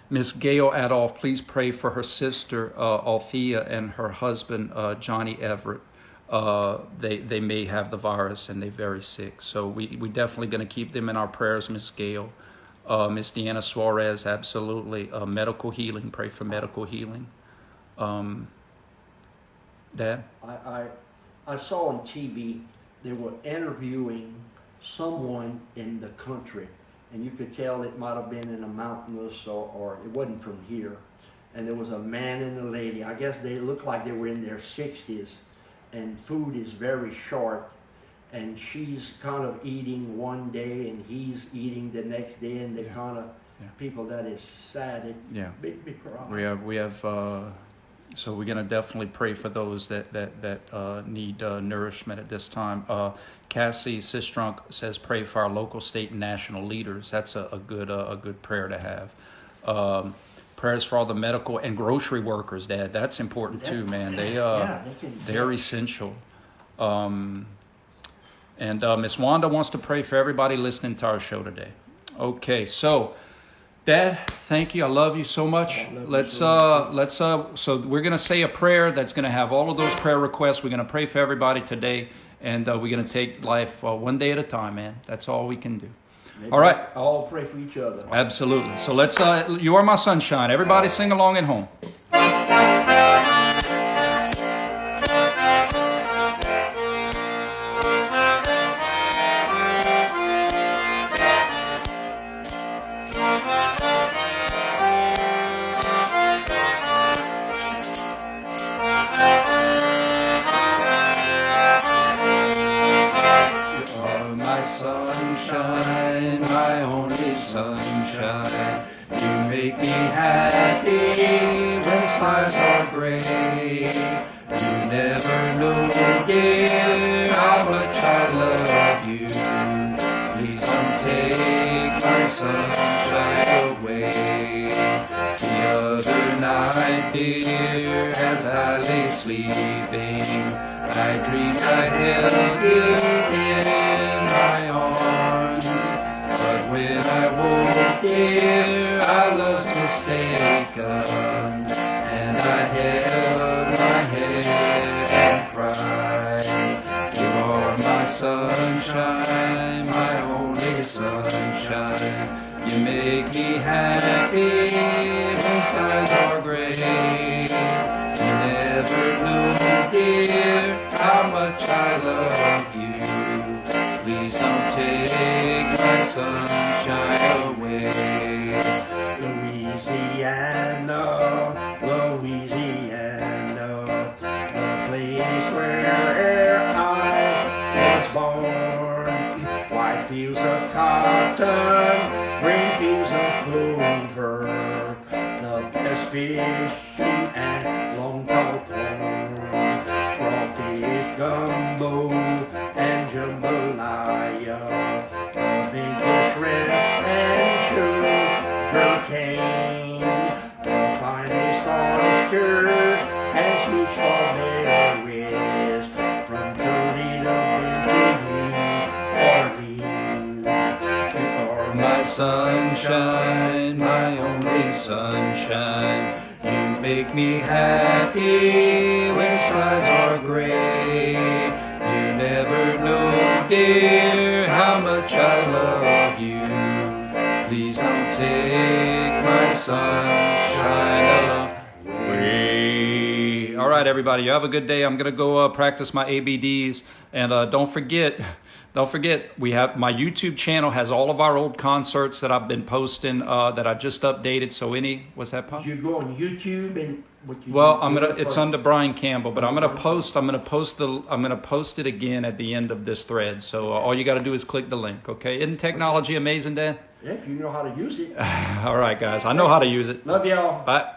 Miss Gail Adolph, please pray for her sister Althea and her husband Johnny Everett. They may have the virus and they're very sick. So we definitely going to keep them in our prayers, Miss Gail. Miss Deanna Suarez, absolutely. Medical healing, pray for medical healing. Dad? I saw on TV they were interviewing someone in the country, and you could tell it might have been in a mountainous or it wasn't from here. And there was a man and a lady. I guess they looked like they were in their 60s. And food is very short, and she's kind of eating one day and he's eating the next day, and they kind of people that is sad. It's big cry. We have so we're going to definitely pray for those that need nourishment at this time. Cassie Sistrunk says pray for our local, state, and national leaders. That's a good prayer to have. Prayers for all the medical and grocery workers, Dad. That's important too, man. They're essential. And Miss Wanda wants to pray for everybody listening to our show today. Okay, so Dad, thank you. I love you so much. So we're gonna say a prayer that's gonna have all of those prayer requests. We're gonna pray for everybody today, and we're gonna take life one day at a time, man. That's all we can do. Maybe all right. All pray for each other. Absolutely. So let's, You Are My Sunshine. Everybody sing along at home. Finest oysters and sweet strawberries. make me happy when skies are gray. You never know, dear, how much I love you. Please don't take my sunshine away. All right, everybody, you have a good day. I'm going to go practice my ABDs. And don't forget, we have my YouTube channel has all of our old concerts that I've been posting that I just updated. So what's that, Pop? You go on YouTube and it's under Brian Campbell, but I'm gonna post it again at the end of this thread. So all you got to do is click the link. Okay? Isn't technology amazing, Dad? Yeah, if you know how to use it. All right, guys. I know how to use it. Love y'all. Bye.